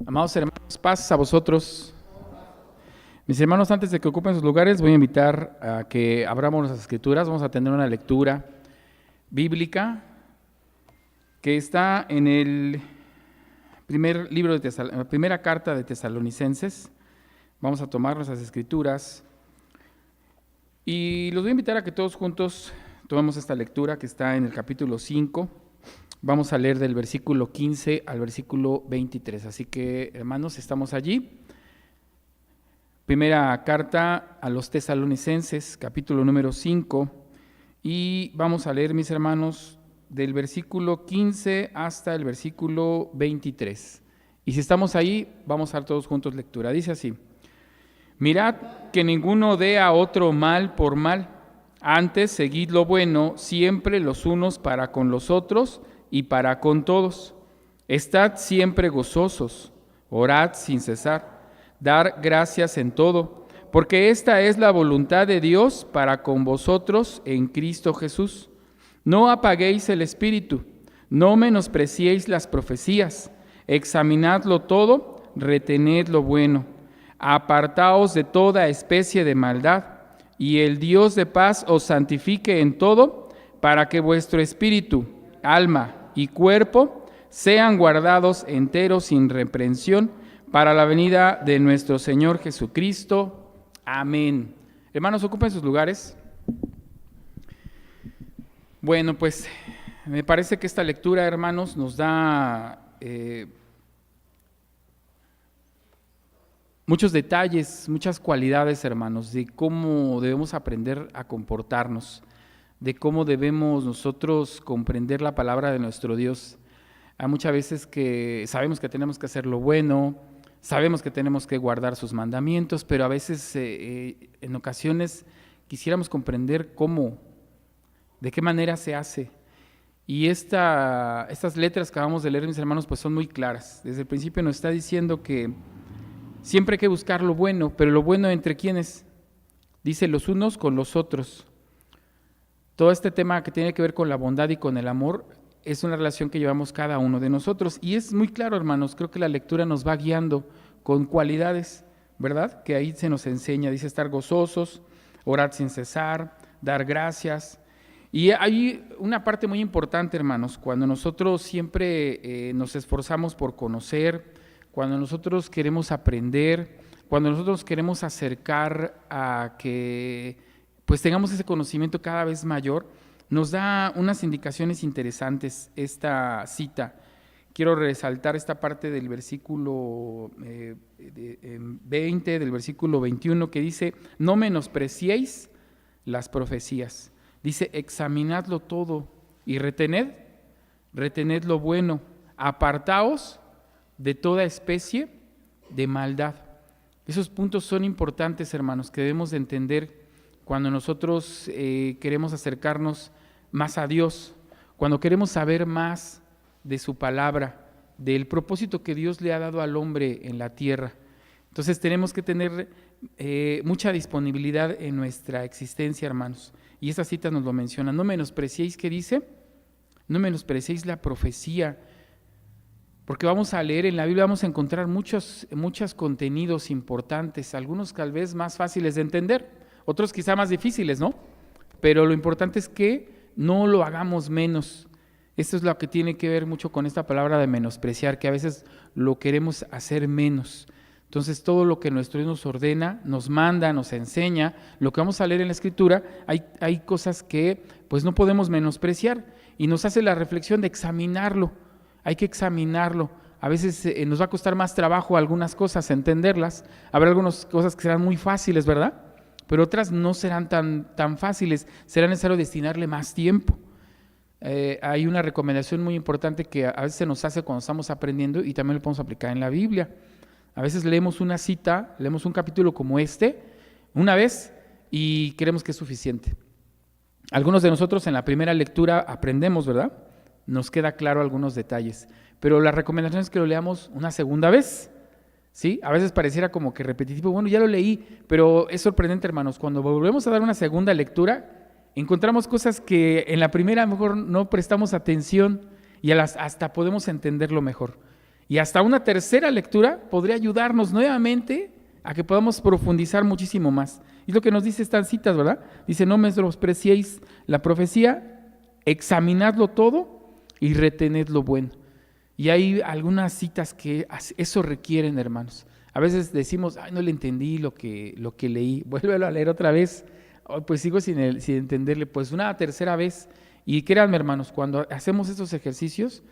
Amados hermanos, paz a vosotros. Mis hermanos, antes de que ocupen sus lugares, voy a invitar a que abramos las escrituras. Vamos a tener una lectura bíblica que está en el primer libro de la primera carta de Tesalonicenses. Vamos a tomar nuestras escrituras y los voy a invitar a que todos juntos tomemos esta lectura que está en el capítulo 5. Vamos a leer del versículo 15 al versículo 23. Así que, hermanos, estamos allí. Primera carta a los Tesalonicenses, capítulo número 5. Y vamos a leer, mis hermanos, del versículo 15 hasta el versículo 23. Y si estamos ahí, vamos a dar todos juntos lectura. Dice así: Mirad que ninguno dé a otro mal por mal. Antes, seguid lo bueno, siempre los unos para con los otros y para con todos. Estad siempre gozosos, orad sin cesar, dar gracias en todo, porque esta es la voluntad de Dios para con vosotros en Cristo Jesús. No apaguéis el espíritu, no menospreciéis las profecías, examinadlo todo, retened lo bueno, apartaos de toda especie de maldad, y el Dios de paz os santifique en todo, para que vuestro espíritu, alma y cuerpo sean guardados enteros sin reprensión para la venida de nuestro Señor Jesucristo. Amén. Hermanos, ocupen sus lugares. Bueno, pues me parece que esta lectura, hermanos, nos da muchos detalles, muchas cualidades, hermanos, de cómo debemos aprender a comportarnos, de cómo debemos nosotros comprender la palabra de nuestro Dios. Hay muchas veces que sabemos que tenemos que hacer lo bueno, sabemos que tenemos que guardar sus mandamientos, pero a veces en ocasiones quisiéramos comprender cómo, de qué manera se hace. Y estas letras que acabamos de leer, mis hermanos, pues son muy claras. Desde el principio nos está diciendo que siempre hay que buscar lo bueno, pero lo bueno ¿entre quiénes? Dice los unos con los otros. Todo este tema que tiene que ver con la bondad y con el amor es una relación que llevamos cada uno de nosotros. Y es muy claro, hermanos, creo que la lectura nos va guiando con cualidades, ¿verdad? Que ahí se nos enseña, dice estar gozosos, orar sin cesar, dar gracias. Y hay una parte muy importante, hermanos, cuando nosotros siempre nos esforzamos por conocer, cuando nosotros queremos aprender, cuando nosotros queremos acercar a que pues tengamos ese conocimiento cada vez mayor, nos da unas indicaciones interesantes esta cita. Quiero resaltar esta parte del versículo 20, del versículo 21, que dice: no menospreciéis las profecías. Dice: examinadlo todo y retened lo bueno, apartaos de toda especie de maldad. Esos puntos son importantes, hermanos, que debemos de entender cuando nosotros queremos acercarnos más a Dios, cuando queremos saber más de su palabra, del propósito que Dios le ha dado al hombre en la tierra. Entonces tenemos que tener mucha disponibilidad en nuestra existencia, hermanos. Y esta cita nos lo menciona. No menospreciéis, ¿qué dice? No menospreciéis la profecía. Porque vamos a leer en la Biblia, vamos a encontrar muchos contenidos importantes, algunos tal vez más fáciles de entender, otros quizá más difíciles, ¿no? Pero lo importante es que no lo hagamos menos. Esto es lo que tiene que ver mucho con esta palabra de menospreciar, que a veces lo queremos hacer menos. Entonces todo lo que nuestro Dios nos ordena, nos manda, nos enseña, lo que vamos a leer en la Escritura, hay cosas que pues no podemos menospreciar y nos hace la reflexión de examinarlo. Hay que examinarlo. A veces nos va a costar más trabajo algunas cosas, entenderlas. Habrá algunas cosas que serán muy fáciles, ¿verdad? Pero otras no serán tan fáciles. Será necesario destinarle más tiempo. Hay una recomendación muy importante que a veces se nos hace cuando estamos aprendiendo y también lo podemos aplicar en la Biblia. A veces leemos una cita, leemos un capítulo como este, una vez y creemos que es suficiente. Algunos de nosotros en la primera lectura aprendemos, ¿verdad? Nos queda claro algunos detalles, pero la recomendación es que lo leamos una segunda vez, ¿sí? A veces pareciera como que repetitivo, bueno, ya lo leí, pero es sorprendente, hermanos, cuando volvemos a dar una segunda lectura, encontramos cosas que en la primera a lo mejor no prestamos atención y hasta podemos entenderlo mejor. Y hasta una tercera lectura podría ayudarnos nuevamente a que podamos profundizar muchísimo más. Y es lo que nos dice estas citas, ¿verdad? Dice, no menospreciéis la profecía, examinadlo todo y retened lo bueno. Y hay algunas citas que eso requieren, hermanos. A veces decimos, ay, no le entendí lo que leí. Vuélvelo a leer otra vez. Oh, pues sigo sin entenderle. Pues una tercera vez. Y créanme, hermanos, cuando hacemos estos ejercicios,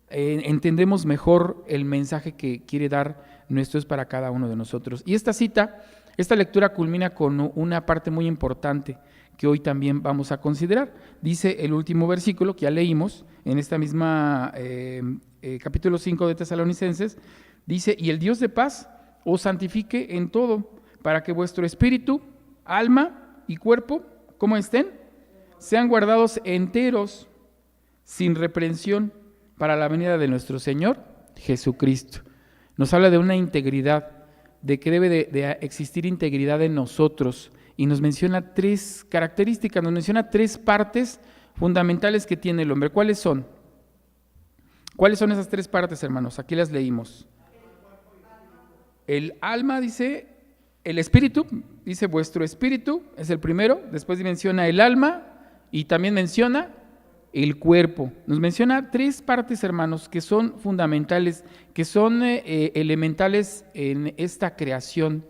entendemos mejor el mensaje que quiere dar nuestro Dios para cada uno de nosotros. Y esta lectura culmina con una parte muy importante que hoy también vamos a considerar. Dice el último versículo que ya leímos en esta misma capítulo 5 de Tesalonicenses, dice, y el Dios de paz os santifique en todo, para que vuestro espíritu, alma y cuerpo, ¿cómo estén? Sean guardados enteros, sin reprensión, para la venida de nuestro Señor Jesucristo. Nos habla de una integridad, de que debe de existir integridad en nosotros, y nos menciona 3 características, nos menciona 3 partes fundamentales que tiene el hombre. ¿Cuáles son? ¿Cuáles son esas 3 partes, hermanos? Aquí las leímos. El alma, dice, el espíritu, dice vuestro espíritu, es el primero, después menciona el alma y también menciona el cuerpo. Nos menciona 3 partes, hermanos, que son fundamentales, que son elementales en esta creación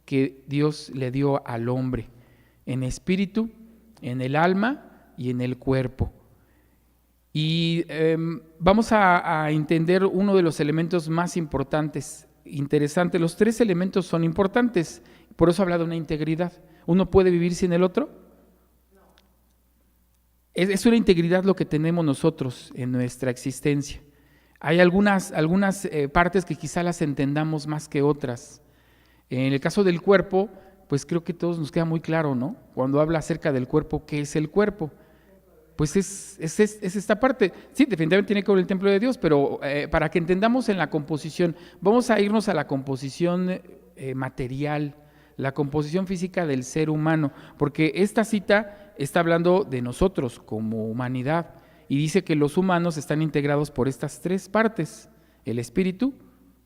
que Dios le dio al hombre, en espíritu, en el alma y en el cuerpo. Y vamos a entender uno de los elementos más interesantes. Los 3 elementos son importantes, por eso habla de una integridad. ¿Uno puede vivir sin el otro? Es una integridad lo que tenemos nosotros en nuestra existencia. Hay algunas partes que quizá las entendamos más que otras. En el caso del cuerpo, pues creo que a todos nos queda muy claro, ¿no? Cuando habla acerca del cuerpo, ¿qué es el cuerpo? Pues es esta parte. Sí, definitivamente tiene que ver el templo de Dios, pero para que entendamos en la composición, vamos a irnos a la composición material, la composición física del ser humano, porque esta cita está hablando de nosotros como humanidad y dice que los humanos están integrados por estas 3 partes, el espíritu,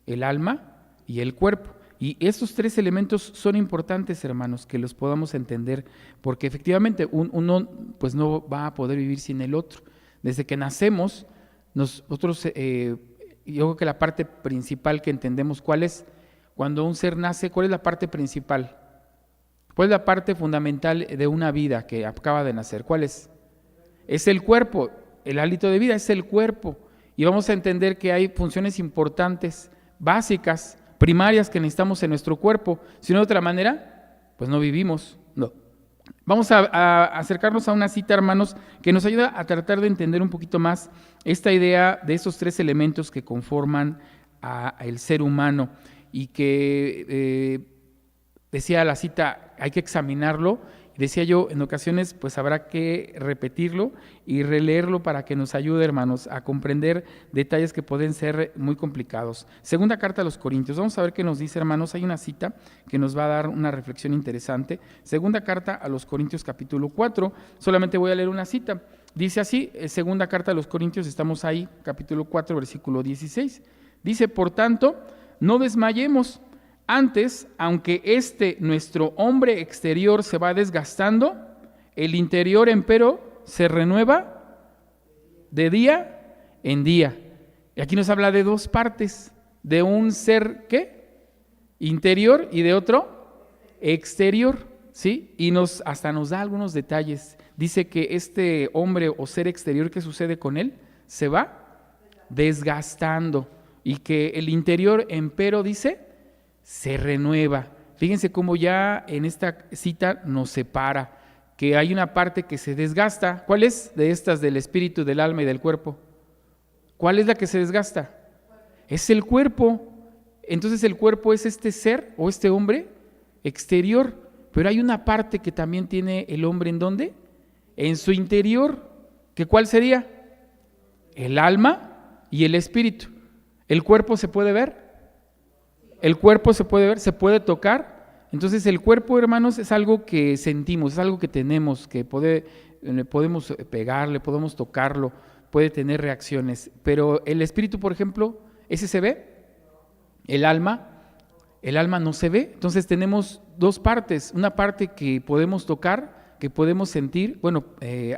el alma y el cuerpo. Y estos 3 elementos son importantes, hermanos, que los podamos entender, porque efectivamente uno pues no va a poder vivir sin el otro. Desde que nacemos, nosotros, yo creo que la parte principal que entendemos, ¿cuál es? Cuando un ser nace, ¿cuál es la parte principal? ¿Cuál es la parte fundamental de una vida que acaba de nacer? ¿Cuál es? Es el cuerpo, el hálito de vida es el cuerpo. Y vamos a entender que hay funciones importantes, básicas, primarias que necesitamos en nuestro cuerpo. Si no, de otra manera, pues no vivimos. No. Vamos a acercarnos a una cita, hermanos, que nos ayuda a tratar de entender un poquito más esta idea de esos 3 elementos que conforman al ser humano y que decía la cita, hay que examinarlo. Decía yo, en ocasiones pues habrá que repetirlo y releerlo para que nos ayude, hermanos, a comprender detalles que pueden ser muy complicados. Segunda carta a los Corintios, vamos a ver qué nos dice, hermanos. Hay una cita que nos va a dar una reflexión interesante. Segunda carta a los Corintios, capítulo 4, solamente voy a leer una cita. Dice así, segunda carta a los Corintios, estamos ahí, capítulo 4, versículo 16. Dice, por tanto, no desmayemos. Antes, aunque nuestro hombre exterior se va desgastando, el interior empero se renueva de día en día. Y aquí nos habla de 2 partes, de un ser, ¿qué? Interior y de otro exterior, ¿sí? Y hasta nos da algunos detalles. Dice que este hombre o ser exterior, ¿qué sucede con él? Se va desgastando y que el interior empero, dice, se renueva. Fíjense cómo ya en esta cita nos separa, que hay una parte que se desgasta. ¿Cuál es de estas del espíritu, del alma y del cuerpo? ¿Cuál es la que se desgasta? Es el cuerpo. Entonces el cuerpo es este ser o este hombre exterior, pero hay una parte que también tiene el hombre, ¿en dónde? En su interior. ¿Que cuál sería? El alma y el espíritu. ¿El cuerpo se puede ver? El cuerpo se puede ver, se puede tocar. Entonces el cuerpo, hermanos, es algo que sentimos, es algo que tenemos, que podemos pegarle, podemos tocarlo, puede tener reacciones. Pero el espíritu, por ejemplo, ¿ese se ve? El alma no se ve. Entonces tenemos dos partes, una parte que podemos tocar, que podemos sentir, bueno,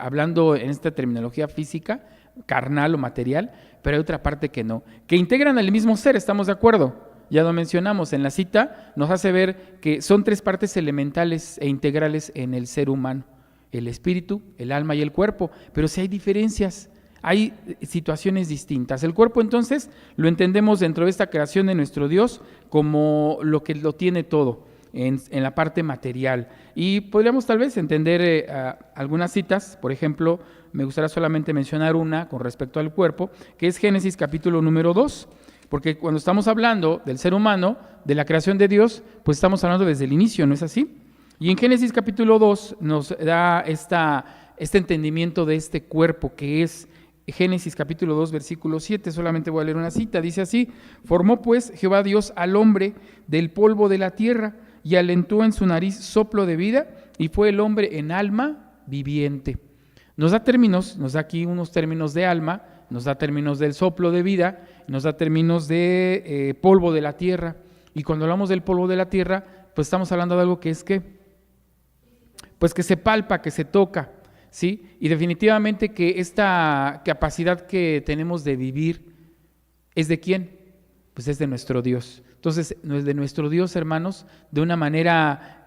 hablando en esta terminología física, carnal o material, pero hay otra parte que no, que integran al mismo ser, ¿estamos de acuerdo? Ya lo mencionamos, en la cita nos hace ver que son tres partes elementales e integrales en el ser humano: el espíritu, el alma y el cuerpo, pero sí hay diferencias, hay situaciones distintas. El cuerpo entonces lo entendemos dentro de esta creación de nuestro Dios como lo que lo tiene todo, en la parte material. Y podríamos tal vez entender algunas citas, por ejemplo, me gustaría solamente mencionar una con respecto al cuerpo, que es Génesis capítulo número 2, porque cuando estamos hablando del ser humano, de la creación de Dios, pues estamos hablando desde el inicio, ¿no es así? Y en Génesis capítulo 2 nos da este entendimiento de este cuerpo que es Génesis capítulo 2 versículo 7, solamente voy a leer una cita, dice así: formó pues Jehová Dios al hombre del polvo de la tierra y alentó en su nariz soplo de vida y fue el hombre en alma viviente. Nos da términos, nos da aquí unos términos de alma, nos da términos del soplo de vida, nos da términos de polvo de la tierra. Y cuando hablamos del polvo de la tierra, pues estamos hablando de algo que es pues que se palpa, que se toca, ¿sí? Y definitivamente que esta capacidad que tenemos de vivir ¿es de quién? Pues es de nuestro Dios. Entonces, de nuestro Dios, hermanos, de una manera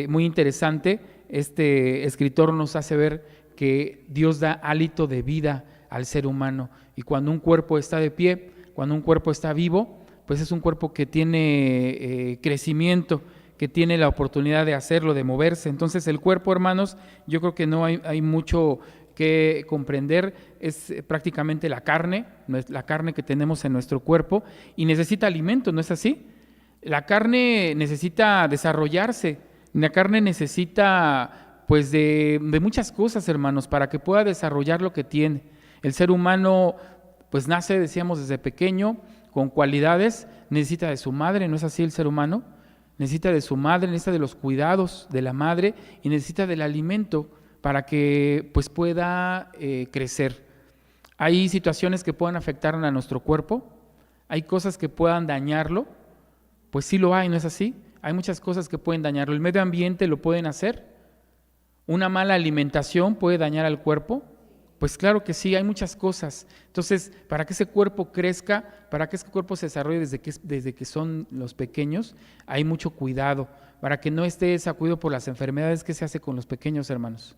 muy interesante, este escritor nos hace ver que Dios da hálito de vida al ser humano. Y cuando un cuerpo está de pie, cuando un cuerpo está vivo, pues es un cuerpo que tiene crecimiento, que tiene la oportunidad de hacerlo, de moverse. Entonces el cuerpo, hermanos, yo creo que no hay mucho que comprender, es prácticamente la carne que tenemos en nuestro cuerpo y necesita alimento, ¿no es así? La carne necesita desarrollarse, la carne necesita pues de muchas cosas, hermanos, para que pueda desarrollar lo que tiene. El ser humano pues nace, decíamos, desde pequeño, con cualidades, necesita de su madre, ¿no es así el ser humano? Necesita de su madre, necesita de los cuidados de la madre y necesita del alimento para que pues pueda crecer. Hay situaciones que puedan afectar a nuestro cuerpo, hay cosas que puedan dañarlo, pues sí lo hay, ¿no es así? Hay muchas cosas que pueden dañarlo. El medio ambiente lo pueden hacer. ¿Una mala alimentación puede dañar al cuerpo? Pues claro que sí, hay muchas cosas. Entonces, para que ese cuerpo crezca, para que ese cuerpo se desarrolle desde que son los pequeños, hay mucho cuidado, para que no esté sacudido por las enfermedades. ¿Qué se hace con los pequeños, hermanos?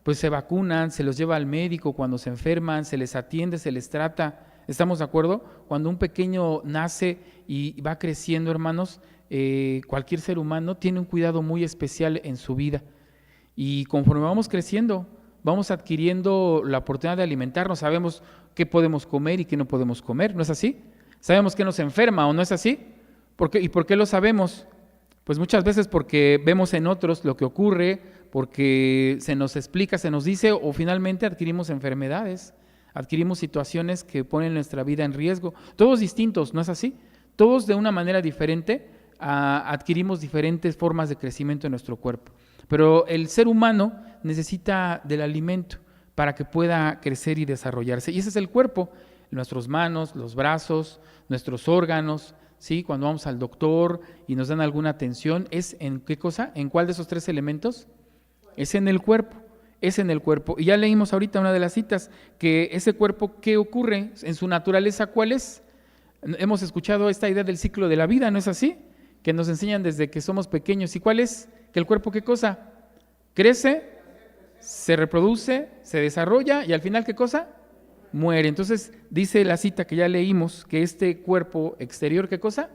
Pues se vacunan, se los lleva al médico cuando se enferman, se les atiende, se les trata. ¿Estamos de acuerdo? Cuando un pequeño nace y va creciendo, hermanos, cualquier ser humano tiene un cuidado muy especial en su vida. Y conforme vamos creciendo, vamos adquiriendo la oportunidad de alimentarnos, sabemos qué podemos comer y qué no podemos comer, ¿no es así? Sabemos qué nos enferma, ¿o no es así? ¿Y por qué lo sabemos? Pues muchas veces porque vemos en otros lo que ocurre, porque se nos explica, se nos dice, o finalmente adquirimos enfermedades, adquirimos situaciones que ponen nuestra vida en riesgo. Todos distintos, ¿no es así? Todos de una manera diferente adquirimos diferentes formas de crecimiento en nuestro cuerpo. Pero el ser humano necesita del alimento para que pueda crecer y desarrollarse. Y ese es el cuerpo, nuestras manos, los brazos, nuestros órganos, ¿sí? Cuando vamos al doctor y nos dan alguna atención, ¿es en qué cosa? ¿En cuál de esos tres elementos? Es en el cuerpo, es en el cuerpo. Y ya leímos ahorita una de las citas, que ese cuerpo, ¿qué ocurre? En su naturaleza, ¿cuál es? Hemos escuchado esta idea del ciclo de la vida, ¿no es así? Que nos enseñan desde que somos pequeños. ¿Y cuál es? Que el cuerpo, ¿qué cosa? Crece, se reproduce, se desarrolla y al final, ¿qué cosa? Muere. Entonces dice la cita que ya leímos que este cuerpo exterior, ¿qué cosa?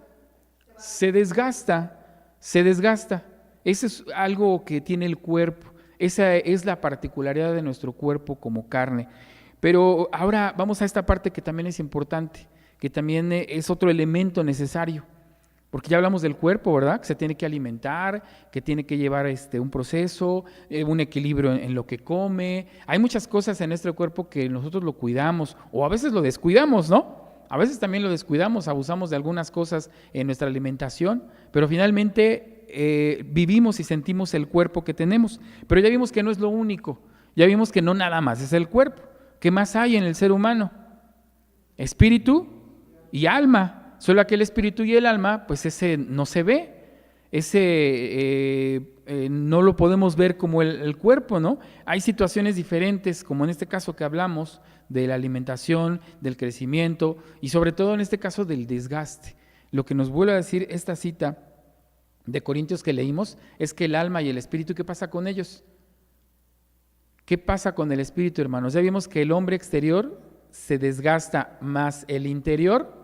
Se desgasta, se desgasta. Eso es algo que tiene el cuerpo. Esa es la particularidad de nuestro cuerpo como carne. Pero ahora vamos a esta parte que también es importante, que también es otro elemento necesario. Porque ya hablamos del cuerpo, ¿verdad? Que se tiene que alimentar, que tiene que llevar un proceso, un equilibrio en lo que come. Hay muchas cosas en nuestro cuerpo que nosotros lo cuidamos o a veces lo descuidamos, ¿no? A veces también lo descuidamos, abusamos de algunas cosas en nuestra alimentación, pero finalmente vivimos y sentimos el cuerpo que tenemos. Pero ya vimos que no es lo único, ya vimos que no nada más es el cuerpo. ¿Qué más hay en el ser humano? Espíritu y alma. solo que el espíritu y el alma, pues ese no se ve, ese no lo podemos ver como el cuerpo, ¿no? Hay situaciones diferentes, como en este caso que hablamos, de la alimentación, del crecimiento y sobre todo en este caso del desgaste. Lo que nos vuelve a decir esta cita de Corintios que leímos es que el alma y el espíritu, ¿qué pasa con ellos? ¿Qué pasa con el espíritu, hermanos? Ya vimos que el hombre exterior se desgasta, más el interior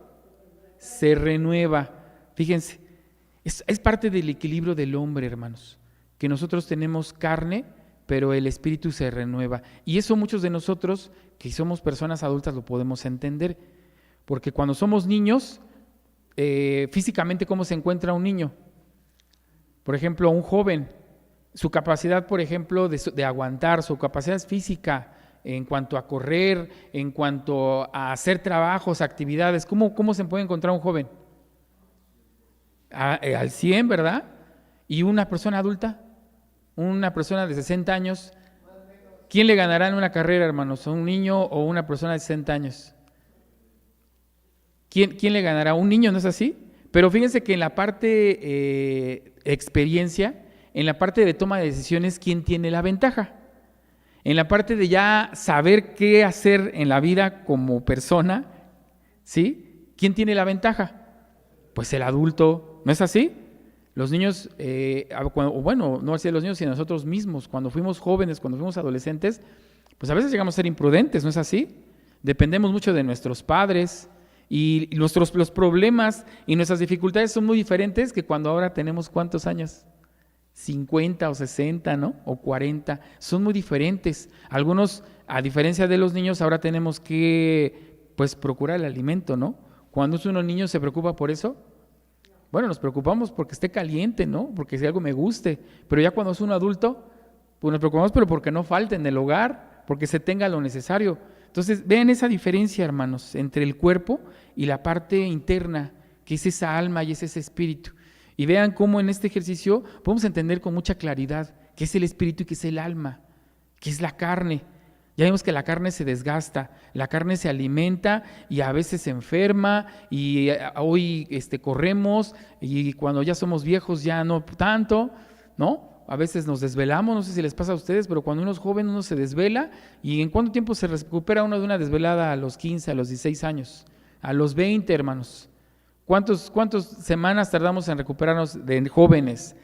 se renueva. Fíjense, es parte del equilibrio del hombre, hermanos, que nosotros tenemos carne, pero el espíritu se renueva. Y eso muchos de nosotros, que somos personas adultas, lo podemos entender. Porque cuando somos niños, físicamente, ¿cómo se encuentra un niño? Por ejemplo, un joven, su capacidad, por ejemplo, de aguantar, su capacidad física en cuanto a correr, en cuanto a hacer trabajos, actividades, ¿cómo se puede encontrar un joven? Al 100, ¿verdad? ¿Y una persona adulta? Una persona de 60 años, ¿quién le ganará en una carrera, hermanos? ¿Un niño o una persona de 60 años? ¿Quién le ganará? ¿Un niño, no es así? Pero fíjense que en la parte experiencia, en la parte de toma de decisiones, ¿quién tiene la ventaja? En la parte de ya saber qué hacer en la vida como persona, ¿sí? ¿Quién tiene la ventaja? Pues el adulto, ¿no es así? Los niños, bueno, no así los niños, sino nosotros mismos, cuando fuimos jóvenes, cuando fuimos adolescentes, pues a veces llegamos a ser imprudentes, ¿no es así? Dependemos mucho de nuestros padres y los problemas y nuestras dificultades son muy diferentes que cuando ahora tenemos ¿cuántos años? 50 o 60, ¿no? O 40, son muy diferentes. Algunos, a diferencia de los niños, ahora tenemos que, pues, procurar el alimento, ¿no? Cuando uno niño se preocupa por eso, bueno, nos preocupamos porque esté caliente, ¿no? Porque si algo me guste. Pero ya cuando es un adulto, pues nos preocupamos, pero porque no falte en el hogar, porque se tenga lo necesario. Entonces, vean esa diferencia, hermanos, entre el cuerpo y la parte interna, que es esa alma y es ese espíritu. Y vean cómo en este ejercicio podemos entender con mucha claridad qué es el espíritu y qué es el alma, qué es la carne. Ya vimos que la carne se desgasta, la carne se alimenta y a veces se enferma y hoy corremos y cuando ya somos viejos ya no tanto, ¿no? A veces nos desvelamos, no sé si les pasa a ustedes, pero cuando uno es joven uno se desvela y ¿en cuánto tiempo se recupera uno de una desvelada? A los 15, a los 16 años, a los 20, hermanos. ¿Cuántas semanas tardamos en recuperarnos de jóvenes?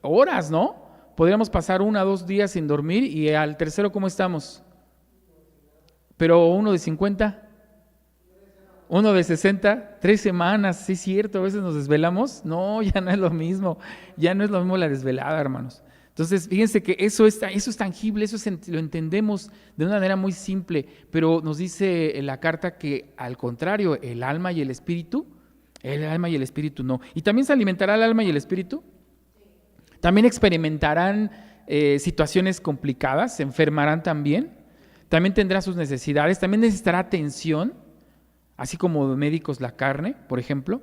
Horas, ¿no? Podríamos pasar 1 o 2 días sin dormir y al tercero, ¿cómo estamos? Pero uno de 50, uno de 60, 3 semanas, sí es cierto, a veces nos desvelamos. No, ya no es lo mismo, ya no es lo mismo la desvelada, hermanos. Entonces, fíjense que eso es tangible, lo entendemos de una manera muy simple, pero nos dice en la carta que al contrario, el alma y el espíritu no. ¿Y también se alimentará el alma y el espíritu? También experimentarán situaciones complicadas, se enfermarán también. También tendrá sus necesidades, también necesitará atención, así como médicos la carne, por ejemplo.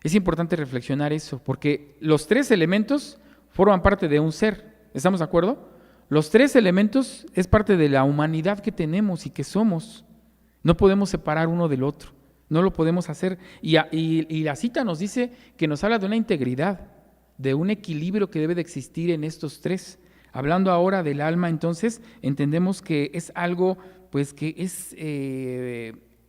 Es importante reflexionar eso, porque los 3 elementos forman parte de un ser, ¿estamos de acuerdo? Los 3 elementos es parte de la humanidad que tenemos y que somos. No podemos separar uno del otro, no lo podemos hacer. Y la cita nos dice que nos habla de una integridad, de un equilibrio que debe de existir en estos 3. Hablando ahora del alma, entonces, entendemos que es algo, pues, que es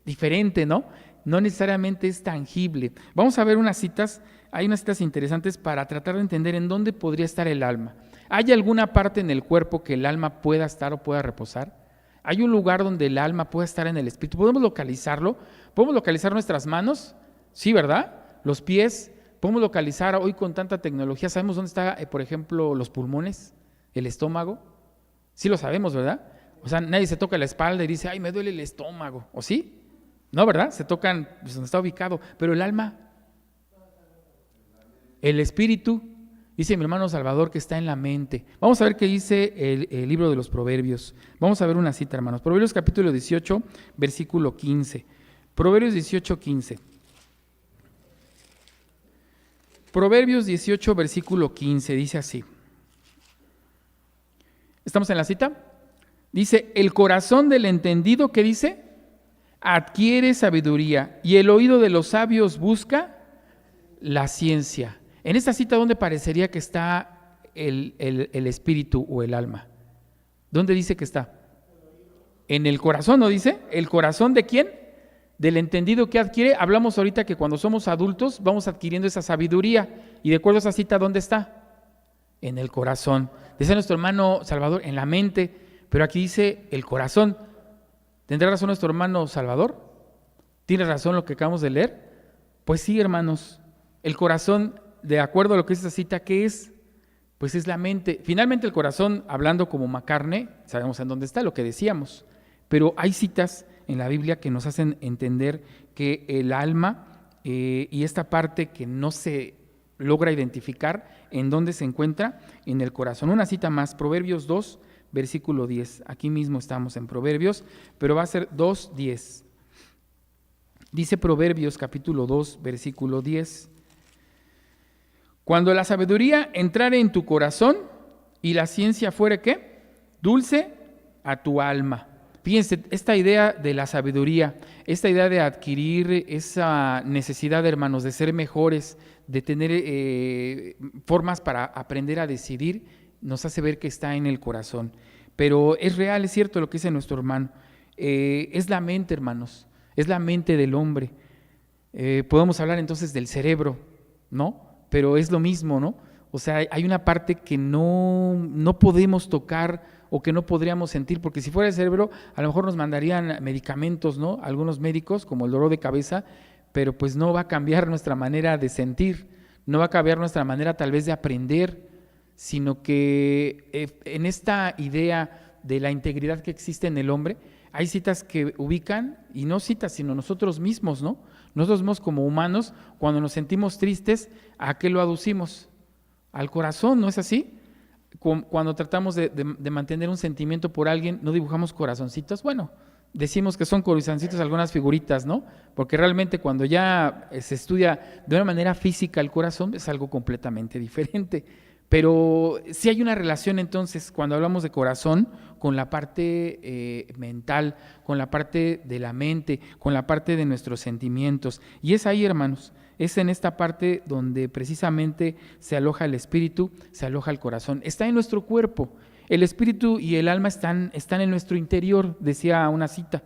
diferente, ¿no? No necesariamente es tangible. Vamos a ver unas citas, hay unas citas interesantes para tratar de entender en dónde podría estar el alma. ¿Hay alguna parte en el cuerpo que el alma pueda estar o pueda reposar? ¿Hay un lugar donde el alma pueda estar en el espíritu? ¿Podemos localizarlo? ¿Podemos localizar nuestras manos? Sí, ¿verdad? Los pies. ¿Podemos localizar hoy con tanta tecnología? ¿Sabemos dónde está, por ejemplo, los pulmones? ¿El estómago? Sí lo sabemos, ¿verdad? O sea, nadie se toca la espalda y dice, ay, me duele el estómago, ¿o sí? No, ¿verdad? Se tocan pues, donde está ubicado, pero el alma, el espíritu, dice mi hermano Salvador que está en la mente. Vamos a ver qué dice el libro de los Proverbios. Vamos a ver una cita, hermanos. Proverbios capítulo 18, versículo 15. Proverbios 18, 15. Proverbios 18, versículo 15, dice así. ¿Estamos en la cita? Dice, el corazón del entendido, ¿qué dice? adquiere sabiduría y el oído de los sabios busca la ciencia. En esta cita, ¿dónde parecería que está el espíritu o el alma? ¿Dónde dice que está? En el corazón, ¿no dice? ¿El corazón de quién? Del entendido que adquiere. Hablamos ahorita que cuando somos adultos vamos adquiriendo esa sabiduría. Y de acuerdo a esa cita, ¿dónde está? En el corazón. Dice nuestro hermano Salvador, en la mente. Pero aquí dice el corazón. ¿Tendrá razón nuestro hermano Salvador? ¿Tiene razón lo que acabamos de leer? Pues sí, hermanos. El corazón, de acuerdo a lo que dice esa cita, ¿qué es? Pues es la mente. Finalmente el corazón, hablando como Macarne, sabemos en dónde está, lo que decíamos. Pero hay citas en la Biblia que nos hacen entender que el alma y esta parte que no se logra identificar, ¿en dónde se encuentra? En el corazón. Una cita más, Proverbios 2, versículo 10. Aquí mismo estamos en Proverbios, pero va a ser 2:10. Dice Proverbios capítulo 2, versículo 10. Cuando la sabiduría entrare en tu corazón y la ciencia fuere, ¿qué? Dulce a tu alma. Fíjense, esta idea de la sabiduría, esta idea de adquirir esa necesidad, hermanos, de ser mejores, de tener formas para aprender a decidir, nos hace ver que está en el corazón. Pero es real, es cierto lo que dice nuestro hermano. Es la mente, hermanos, es la mente del hombre. Podemos hablar entonces del cerebro, ¿no? Pero es lo mismo, ¿no? O sea, hay una parte que no podemos tocar o que no podríamos sentir, porque si fuera el cerebro, a lo mejor nos mandarían medicamentos, ¿no? Algunos médicos, como el dolor de cabeza, pero pues no va a cambiar nuestra manera de sentir, no va a cambiar nuestra manera tal vez de aprender, sino que en esta idea de la integridad que existe en el hombre, hay citas que ubican, y no citas, sino nosotros mismos, ¿no? Nosotros mismos como humanos, cuando nos sentimos tristes, ¿a qué lo aducimos? Al corazón, ¿no es así? Cuando tratamos de mantener un sentimiento por alguien, ¿no dibujamos corazoncitos? Bueno, decimos que son corazoncitos algunas figuritas, ¿no? Porque realmente cuando ya se estudia de una manera física el corazón, es algo completamente diferente. Pero sí hay una relación entonces, cuando hablamos de corazón, con la parte mental, con la parte de la mente, con la parte de nuestros sentimientos. Y es ahí, hermanos, es en esta parte donde precisamente se aloja el espíritu, se aloja el corazón. Está en nuestro cuerpo. El espíritu y el alma están en nuestro interior, decía una cita.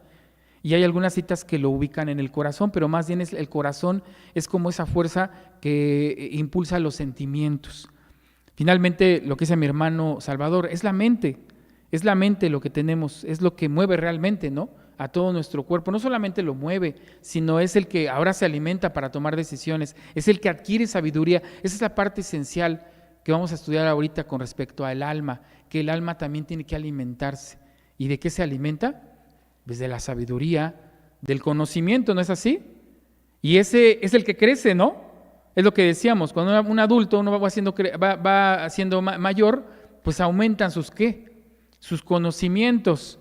Y hay algunas citas que lo ubican en el corazón, pero más bien el corazón es como esa fuerza que impulsa los sentimientos. Finalmente, lo que dice mi hermano Salvador, es la mente lo que tenemos, es lo que mueve realmente, ¿no? A todo nuestro cuerpo. No solamente lo mueve, sino es el que ahora se alimenta para tomar decisiones, es el que adquiere sabiduría. Esa es la parte esencial que vamos a estudiar ahorita con respecto al alma, que el alma también tiene que alimentarse. ¿Y de qué se alimenta? Pues de la sabiduría, del conocimiento, ¿no es así? Y ese es el que crece, ¿no? Es lo que decíamos, cuando un adulto uno va siendo mayor, pues aumentan sus sus conocimientos.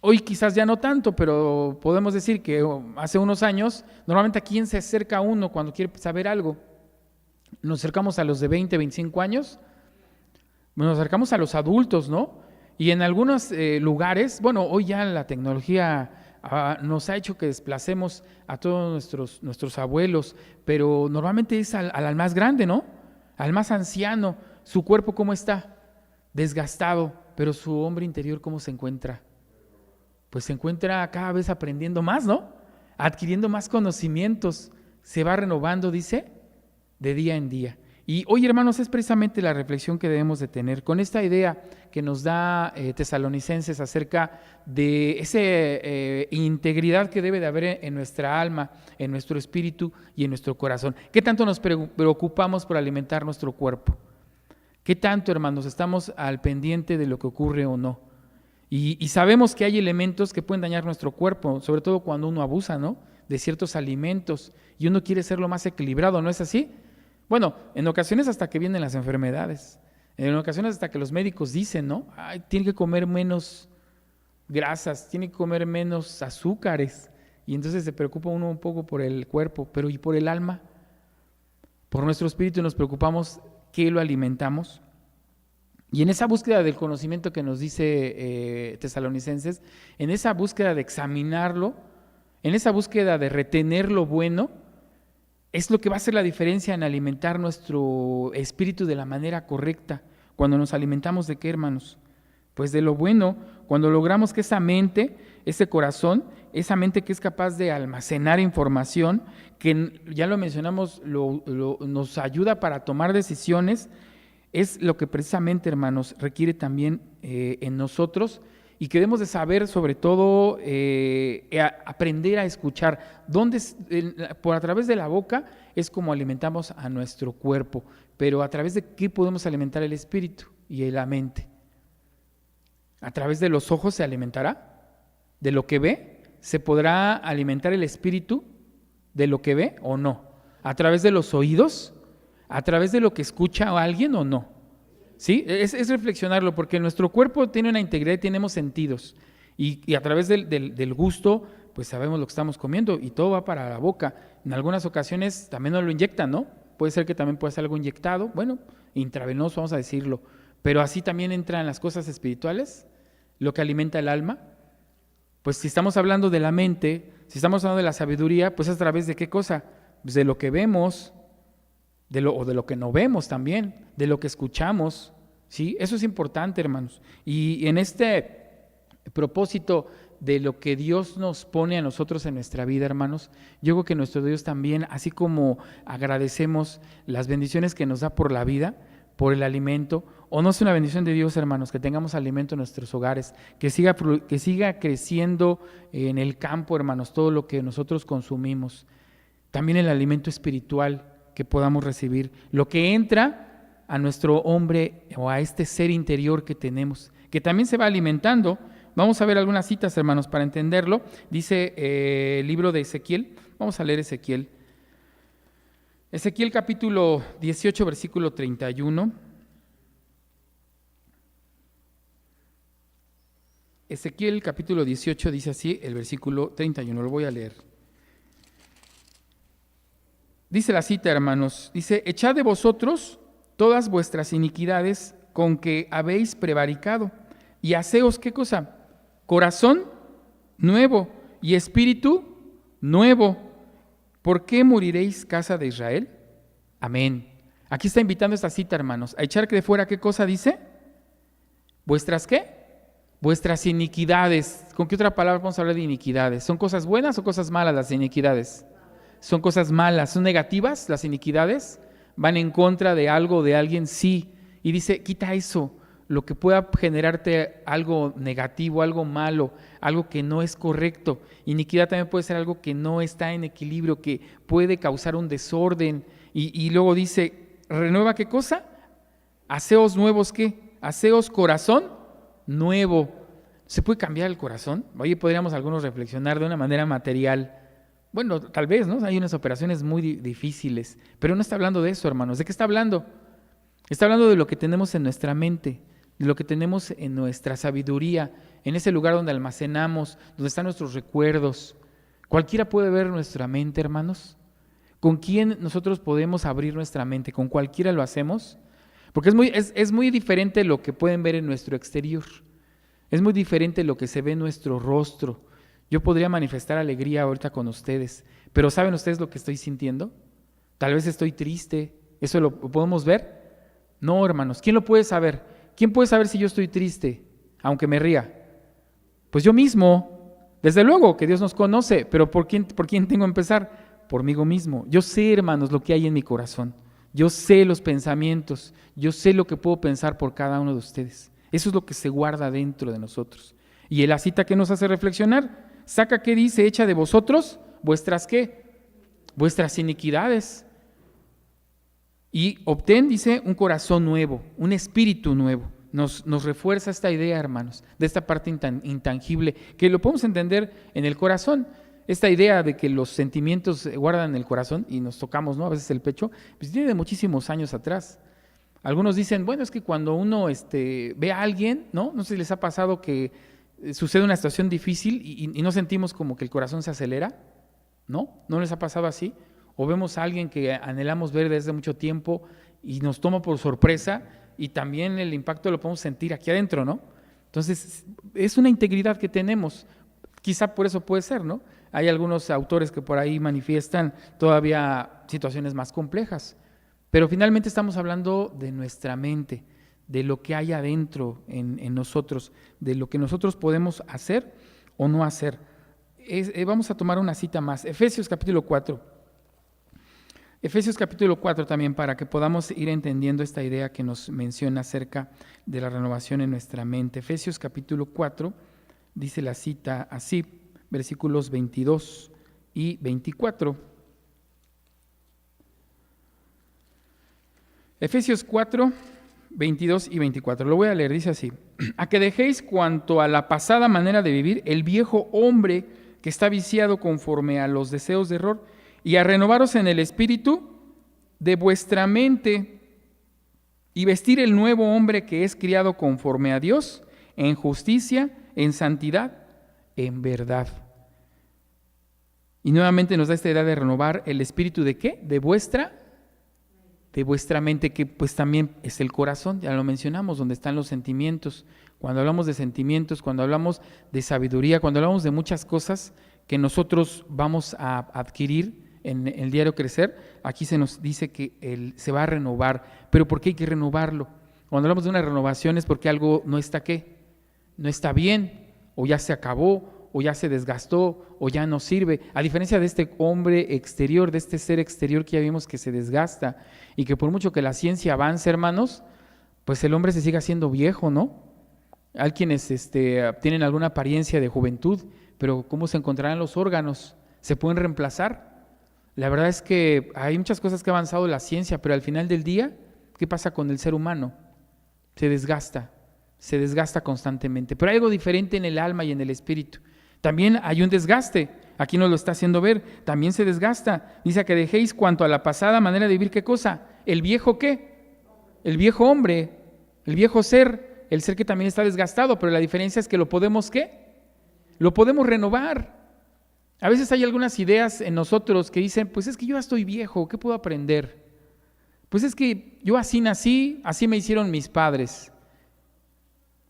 Hoy quizás ya no tanto, pero podemos decir que hace unos años, normalmente ¿a quién se acerca a uno cuando quiere saber algo? Nos acercamos a los de 20, 25 años, nos acercamos a los adultos, ¿no? Y en algunos lugares, bueno, hoy ya la tecnología nos ha hecho que desplacemos a todos nuestros abuelos, pero normalmente es al más grande, ¿no? Al más anciano. Su cuerpo, ¿cómo está? Desgastado, pero su hombre interior, ¿cómo se encuentra? Pues se encuentra cada vez aprendiendo más, ¿no? Adquiriendo más conocimientos, se va renovando, dice, de día en día. Y hoy, hermanos, es precisamente la reflexión que debemos de tener con esta idea que nos da Tesalonicenses acerca de esa integridad que debe de haber en nuestra alma, en nuestro espíritu y en nuestro corazón. ¿Qué tanto nos preocupamos por alimentar nuestro cuerpo? ¿Qué tanto, hermanos, estamos al pendiente de lo que ocurre o no? Y sabemos que hay elementos que pueden dañar nuestro cuerpo, sobre todo cuando uno abusa, ¿no?, de ciertos alimentos y uno quiere ser lo más equilibrado, ¿no es así? Bueno, en ocasiones hasta que vienen las enfermedades, en ocasiones hasta que los médicos dicen, ¿no? Ay, tiene que comer menos grasas, tiene que comer menos azúcares, y entonces se preocupa uno un poco por el cuerpo, pero ¿y por el alma? Por nuestro espíritu nos preocupamos, ¿qué lo alimentamos? Y en esa búsqueda del conocimiento que nos dice Tesalonicenses, en esa búsqueda de examinarlo, en esa búsqueda de retener lo bueno, es lo que va a hacer la diferencia en alimentar nuestro espíritu de la manera correcta. Cuando nos alimentamos ¿de qué, hermanos? Pues de lo bueno. Cuando logramos que esa mente, ese corazón, esa mente que es capaz de almacenar información, que ya lo mencionamos, nos ayuda para tomar decisiones, es lo que precisamente, hermanos, requiere también en nosotros, y que debemos de saber, sobre todo, aprender a escuchar. A través de la boca es como alimentamos a nuestro cuerpo, pero a través de qué podemos alimentar el espíritu y la mente. ¿A través de los ojos se alimentará? ¿De lo que ve? ¿Se podrá alimentar el espíritu de lo que ve o no? ¿A través de los oídos? ¿A través de lo que escucha a alguien o no? ¿Sí? Es reflexionarlo, porque nuestro cuerpo tiene una integridad y tenemos sentidos. Y a través del gusto, pues sabemos lo que estamos comiendo y todo va para la boca. En algunas ocasiones también nos lo inyectan, ¿no? Puede ser que también pueda ser algo inyectado, bueno, intravenoso, vamos a decirlo. Pero así también entran las cosas espirituales, lo que alimenta el alma. Pues si estamos hablando de la mente, si estamos hablando de la sabiduría, pues a través de qué cosa? Pues de lo que vemos, o de lo que no vemos también, de lo que escuchamos, ¿sí? Eso es importante, hermanos. Y en este propósito de lo que Dios nos pone a nosotros en nuestra vida, hermanos, yo creo que nuestro Dios también, así como agradecemos las bendiciones que nos da por la vida, por el alimento, o no es una bendición de Dios, hermanos, que tengamos alimento en nuestros hogares, que siga creciendo en el campo, hermanos, todo lo que nosotros consumimos, también el alimento espiritual que podamos recibir, lo que entra a nuestro hombre o a este ser interior que tenemos, que también se va alimentando. Vamos a ver algunas citas, hermanos, para entenderlo. Dice el libro de Ezequiel, vamos a leer Ezequiel. Ezequiel capítulo 18, versículo 31. Ezequiel capítulo 18 dice así, el versículo 31, lo voy a leer. Dice la cita, hermanos, dice: echad de vosotros todas vuestras iniquidades con que habéis prevaricado, y haceos, ¿qué cosa? Corazón nuevo y espíritu nuevo. ¿Por qué moriréis, casa de Israel? Amén. Aquí está invitando esta cita, hermanos, a echar de fuera, ¿qué cosa dice? ¿Vuestras qué? Vuestras iniquidades. ¿Con qué otra palabra vamos a hablar de iniquidades? ¿Son cosas buenas o cosas malas las iniquidades? Son cosas malas, son negativas las iniquidades, van en contra de algo, de alguien, sí. Y dice, quita eso, lo que pueda generarte algo negativo, algo malo, algo que no es correcto. Iniquidad también puede ser algo que no está en equilibrio, que puede causar un desorden. Y luego dice, renueva, ¿qué cosa? Haceos nuevos, ¿qué? Haceos corazón nuevo. ¿Se puede cambiar el corazón? Oye, podríamos algunos reflexionar de una manera material. Bueno, tal vez, ¿no? Hay unas operaciones muy difíciles, pero no está hablando de eso, hermanos. ¿De qué está hablando? Está hablando de lo que tenemos en nuestra mente, de lo que tenemos en nuestra sabiduría, en ese lugar donde almacenamos, donde están nuestros recuerdos. ¿Cualquiera puede ver nuestra mente, hermanos? ¿Con quién nosotros podemos abrir nuestra mente? ¿Con cualquiera lo hacemos? Porque es muy diferente lo que pueden ver en nuestro exterior. Es muy diferente lo que se ve en nuestro rostro. Yo podría manifestar alegría ahorita con ustedes, pero ¿saben ustedes lo que estoy sintiendo? Tal vez estoy triste. ¿Eso lo podemos ver? No, hermanos. ¿Quién lo puede saber? ¿Quién puede saber si yo estoy triste, aunque me ría? Pues yo mismo. Desde luego que Dios nos conoce, pero ¿por quién tengo que empezar? Pormigo mismo. Yo sé, hermanos, lo que hay en mi corazón. Yo sé los pensamientos. Yo sé lo que puedo pensar por cada uno de ustedes. Eso es lo que se guarda dentro de nosotros. Y la cita que nos hace reflexionar, saca qué dice, echa de vosotros vuestras qué, vuestras iniquidades. Y obtén, dice, un corazón nuevo, un espíritu nuevo. Nos refuerza esta idea, hermanos, de esta parte intangible, que lo podemos entender en el corazón. Esta idea de que los sentimientos se guardan en el corazón y nos tocamos, ¿no?, a veces el pecho, pues viene de muchísimos años atrás. Algunos dicen, bueno, es que cuando uno ve a alguien, ¿no? No sé si les ha pasado que sucede una situación difícil y no sentimos como que el corazón se acelera, ¿no? ¿No les ha pasado así? O vemos a alguien que anhelamos ver desde mucho tiempo y nos toma por sorpresa y también el impacto lo podemos sentir aquí adentro, ¿no? Entonces, es una integridad que tenemos, quizá por eso puede ser, ¿no? Hay algunos autores que por ahí manifiestan todavía situaciones más complejas, pero finalmente estamos hablando de nuestra mente, de lo que hay adentro en nosotros, de lo que nosotros podemos hacer o no hacer. Vamos a tomar una cita más, Efesios capítulo 4. Efesios capítulo 4 también, para que podamos ir entendiendo esta idea que nos menciona acerca de la renovación en nuestra mente. Efesios capítulo 4 dice la cita así, versículos 22 y 24. Efesios 4, 22 y 24. Lo voy a leer, dice así: a que dejéis cuanto a la pasada manera de vivir el viejo hombre que está viciado conforme a los deseos de error, y a renovaros en el espíritu de vuestra mente, y vestir el nuevo hombre que es criado conforme a Dios, en justicia, en santidad, en verdad. Y nuevamente nos da esta idea de renovar el espíritu ¿de qué? De vuestra mente, que pues también es el corazón, ya lo mencionamos, donde están los sentimientos. Cuando hablamos de sentimientos, cuando hablamos de sabiduría, cuando hablamos de muchas cosas que nosotros vamos a adquirir en el diario crecer, aquí se nos dice que se va a renovar. ¿Pero por qué hay que renovarlo? Cuando hablamos de una renovación es porque algo no está ¿qué? No está bien, o ya se acabó, o ya se desgastó, o ya no sirve. A diferencia de este hombre exterior, de este ser exterior que ya vimos que se desgasta, y que por mucho que la ciencia avance, hermanos, pues el hombre se sigue haciendo viejo, ¿no? Hay quienes tienen alguna apariencia de juventud, pero ¿cómo se encontrarán los órganos? ¿Se pueden reemplazar? La verdad es que hay muchas cosas que ha avanzado la ciencia, pero al final del día, ¿qué pasa con el ser humano? Se desgasta constantemente. Pero hay algo diferente en el alma y en el espíritu. También hay un desgaste, aquí nos lo está haciendo ver, también se desgasta. Dice que dejéis cuanto a la pasada manera de vivir, ¿qué cosa? ¿El viejo qué? El viejo hombre, el viejo ser, el ser que también está desgastado, pero la diferencia es que lo podemos ¿qué? Lo podemos renovar. A veces hay algunas ideas en nosotros que dicen, pues es que yo ya estoy viejo, ¿qué puedo aprender? Pues es que yo así nací, así me hicieron mis padres.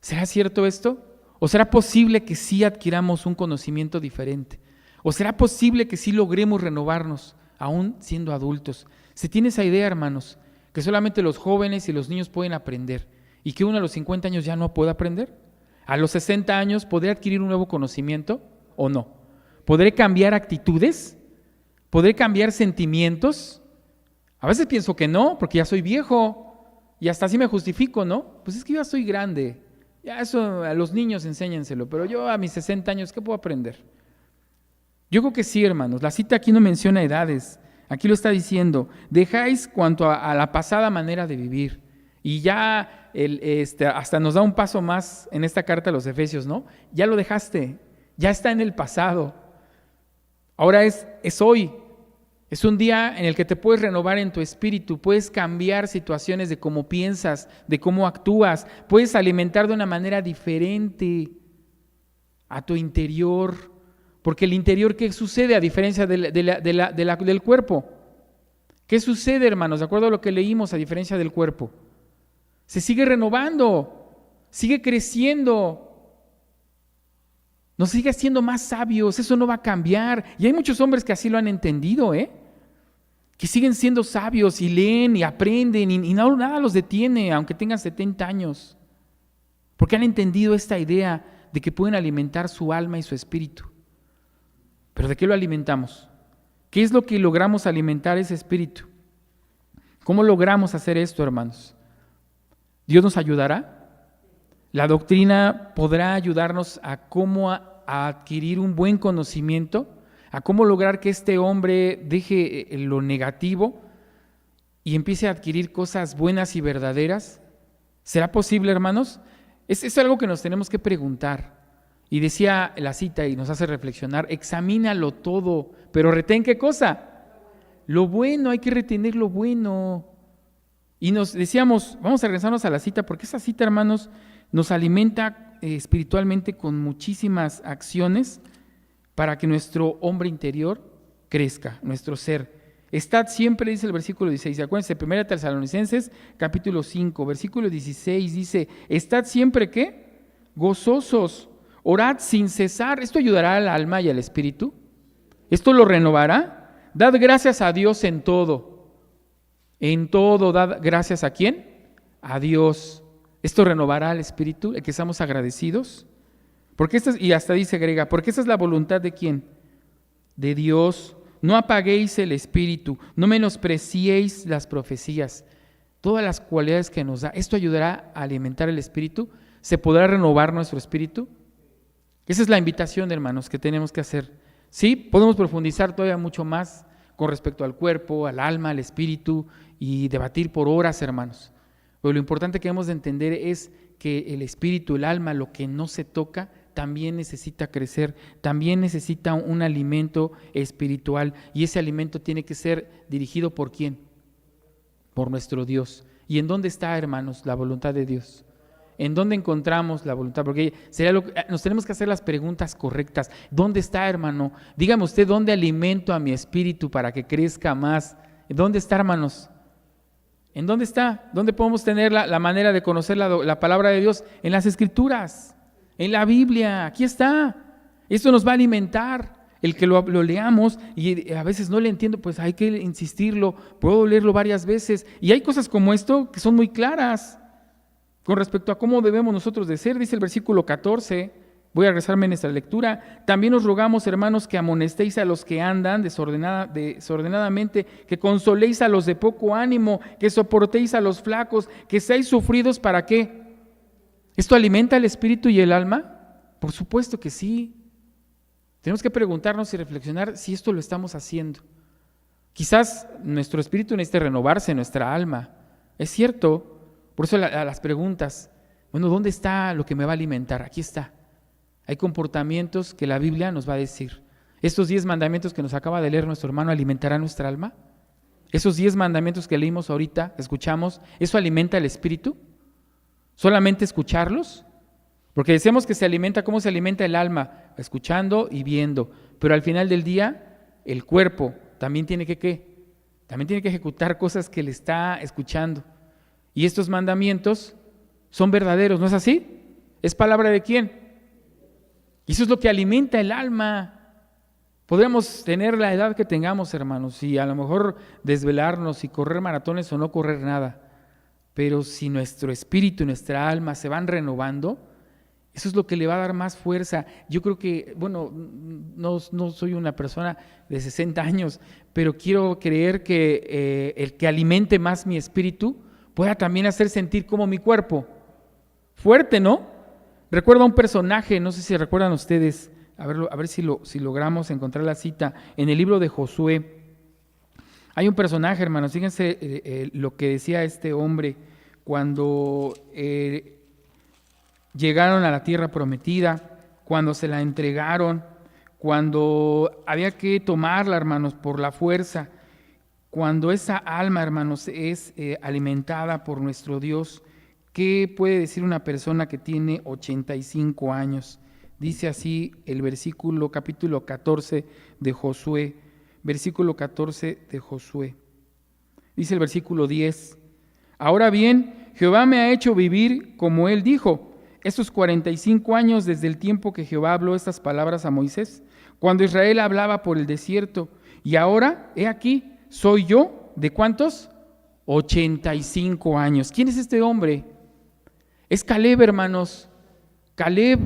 ¿Será cierto esto? ¿O será posible que sí adquiramos un conocimiento diferente? ¿O será posible que sí logremos renovarnos, aún siendo adultos? Se tiene esa idea, hermanos, que solamente los jóvenes y los niños pueden aprender, y que uno a los 50 años ya no puede aprender. A los 60 años, ¿podré adquirir un nuevo conocimiento o no? ¿Podré cambiar actitudes? ¿Podré cambiar sentimientos? A veces pienso que no, porque ya soy viejo, y hasta así me justifico, ¿no? Pues es que yo ya soy grande. Ya eso a los niños enséñenselo, pero yo a mis 60 años, ¿qué puedo aprender? Yo creo que sí, hermanos. La cita aquí no menciona edades. Aquí lo está diciendo, dejáis cuanto a la pasada manera de vivir. Y ya hasta nos da un paso más en esta carta a los Efesios, ¿no? Ya lo dejaste, ya está en el pasado. Ahora es hoy. Es un día en el que te puedes renovar en tu espíritu, puedes cambiar situaciones de cómo piensas, de cómo actúas, puedes alimentar de una manera diferente a tu interior, porque el interior, ¿qué sucede a diferencia del cuerpo? ¿Qué sucede, hermanos? De acuerdo a lo que leímos, a diferencia del cuerpo, se sigue renovando, sigue creciendo, nos sigue haciendo más sabios, eso no va a cambiar. Y hay muchos hombres que así lo han entendido, que siguen siendo sabios y leen y aprenden y nada los detiene, aunque tengan 70 años, porque han entendido esta idea de que pueden alimentar su alma y su espíritu. ¿Pero de qué lo alimentamos? ¿Qué es lo que logramos alimentar ese espíritu? ¿Cómo logramos hacer esto, hermanos? ¿Dios nos ayudará? ¿La doctrina podrá ayudarnos a cómo a adquirir un buen conocimiento? ¿A cómo lograr que este hombre deje lo negativo y empiece a adquirir cosas buenas y verdaderas? ¿Será posible, hermanos? Es algo que nos tenemos que preguntar. Y decía la cita y nos hace reflexionar, examínalo todo, pero retén ¿qué cosa? Lo bueno, hay que retener lo bueno. Y nos decíamos, vamos a regresarnos a la cita, porque esa cita, hermanos, nos alimenta espiritualmente con muchísimas acciones para que nuestro hombre interior crezca, nuestro ser. Estad siempre, dice el versículo 16, acuérdense, 1 Tesalonicenses, capítulo 5, versículo 16, dice, estad siempre, ¿qué? Gozosos, orad sin cesar. ¿Esto ayudará al alma y al espíritu? Esto lo renovará. Dad gracias a Dios en todo. En todo, dad gracias a ¿quién? A Dios. Esto renovará al espíritu, el que estamos agradecidos. Porque y hasta dice agrega, porque esta es la voluntad de ¿quién? De Dios. No apaguéis el espíritu, no menospreciéis las profecías. Todas las cualidades que nos da, esto ayudará a alimentar el espíritu. ¿Se podrá renovar nuestro espíritu? Esa es la invitación, hermanos, que tenemos que hacer. Sí, podemos profundizar todavía mucho más con respecto al cuerpo, al alma, al espíritu y debatir por horas, hermanos. Pero lo importante que debemos de entender es que el espíritu, el alma, lo que no se toca, también necesita crecer, también necesita un alimento espiritual, y ese alimento tiene que ser dirigido ¿por quién? Por nuestro Dios. ¿Y en dónde está, hermanos, la voluntad de Dios? ¿En dónde encontramos la voluntad? Porque nos tenemos que hacer las preguntas correctas. ¿Dónde está, hermano? Dígame usted, ¿dónde alimento a mi espíritu para que crezca más? ¿Dónde está, hermanos? ¿En dónde está? ¿Dónde podemos tener la manera de conocer la palabra de Dios? En las Escrituras, en la Biblia. Aquí está. Esto nos va a alimentar. El que lo leamos y a veces no le entiendo, pues hay que insistirlo. Puedo leerlo varias veces. Y hay cosas como esto que son muy claras con respecto a cómo debemos nosotros de ser. Dice el versículo 14, voy a regresarme en esta lectura. También os rogamos, hermanos, que amonestéis a los que andan desordenadamente, que consoléis a los de poco ánimo, que soportéis a los flacos, que seáis sufridos. ¿Para qué? ¿Esto alimenta el espíritu y el alma? Por supuesto que sí. Tenemos que preguntarnos y reflexionar si esto lo estamos haciendo. Quizás nuestro espíritu necesite renovarse, nuestra alma. Es cierto. Por eso las preguntas, bueno, ¿dónde está lo que me va a alimentar? Aquí está. Hay comportamientos que la Biblia nos va a decir. Estos 10 mandamientos que nos acaba de leer nuestro hermano, ¿alimentarán nuestra alma? Esos 10 mandamientos que leímos ahorita, escuchamos, ¿eso alimenta el espíritu? ¿Solamente escucharlos? Porque decimos que se alimenta, ¿cómo se alimenta el alma? Escuchando y viendo. Pero al final del día, el cuerpo también tiene que ¿qué? También tiene que ejecutar cosas que le está escuchando. Y estos mandamientos son verdaderos, ¿no es así? ¿Es palabra de quién? Y eso es lo que alimenta el alma. Podríamos tener la edad que tengamos, hermanos, y a lo mejor desvelarnos y correr maratones o no correr nada. Pero si nuestro espíritu y nuestra alma se van renovando, eso es lo que le va a dar más fuerza. Yo creo que, bueno, no soy una persona de 60 años, pero quiero creer que el que alimente más mi espíritu pueda también hacer sentir como mi cuerpo fuerte, ¿no? Recuerdo a un personaje, no sé si recuerdan ustedes, a ver si logramos encontrar la cita, en el libro de Josué. Hay un personaje, hermanos, fíjense lo que decía este hombre cuando llegaron a la tierra prometida, cuando se la entregaron, cuando había que tomarla, hermanos, por la fuerza, cuando esa alma, hermanos, es alimentada por nuestro Dios. ¿Qué puede decir una persona que tiene 85 años? Dice así el capítulo 14 de Josué, versículo 14 de Josué. Dice el versículo 10, ahora bien, Jehová me ha hecho vivir como él dijo, estos 45 años desde el tiempo que Jehová habló estas palabras a Moisés, cuando Israel hablaba por el desierto, y ahora, he aquí, soy yo, ¿de cuántos? 85 años. ¿Quién es este hombre? Es Caleb, hermanos. Caleb,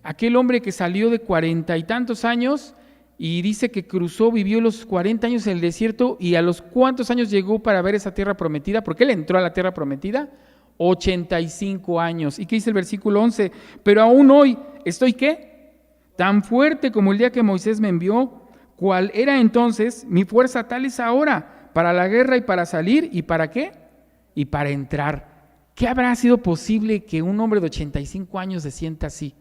aquel hombre que salió de 40 y tantos años y dice que vivió los 40 años en el desierto, y a los cuántos años llegó para ver esa tierra prometida, porque él entró a la tierra prometida, 85 años. ¿Y qué dice el versículo 11? Pero aún hoy estoy ¿qué? Tan fuerte como el día que Moisés me envió, cual era entonces mi fuerza, tal es ahora, para la guerra y para salir, ¿y para qué? Y para entrar. ¿Qué habrá sido posible que un hombre de 85 años se sienta así?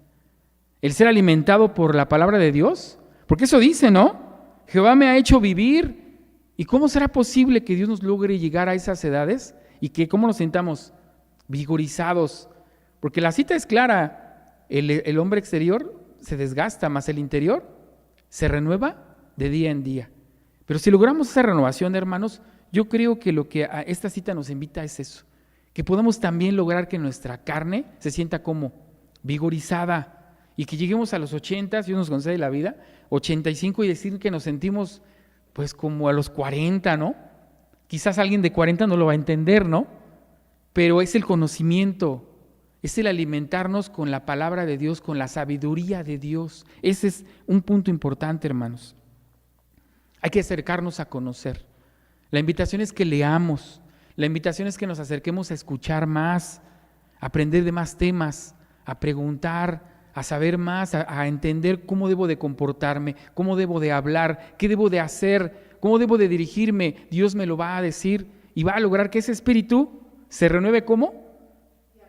¿El ser alimentado por la palabra de Dios? Porque eso dice, ¿no? Jehová me ha hecho vivir. ¿Y cómo será posible que Dios nos logre llegar a esas edades? Y que ¿cómo nos sintamos? Vigorizados. Porque la cita es clara. El hombre exterior se desgasta, más el interior se renueva de día en día. Pero si logramos esa renovación, hermanos, yo creo que lo que a esta cita nos invita es eso. Que podamos también lograr que nuestra carne se sienta como vigorizada. y que lleguemos a los 80, si Dios nos concede la vida, 85 y decir que nos sentimos pues como a los 40, ¿no? Quizás alguien de 40 no lo va a entender, ¿no? Pero es el conocimiento, es el alimentarnos con la palabra de Dios, con la sabiduría de Dios. Ese es un punto importante, hermanos. Hay que acercarnos a conocer. La invitación es que leamos, la invitación es que nos acerquemos a escuchar más, a aprender de más temas, a preguntar, a saber más, a entender cómo debo de comportarme, cómo debo de hablar, qué debo de hacer, cómo debo de dirigirme. Dios me lo va a decir y va a lograr que ese espíritu se renueve. ¿Cómo?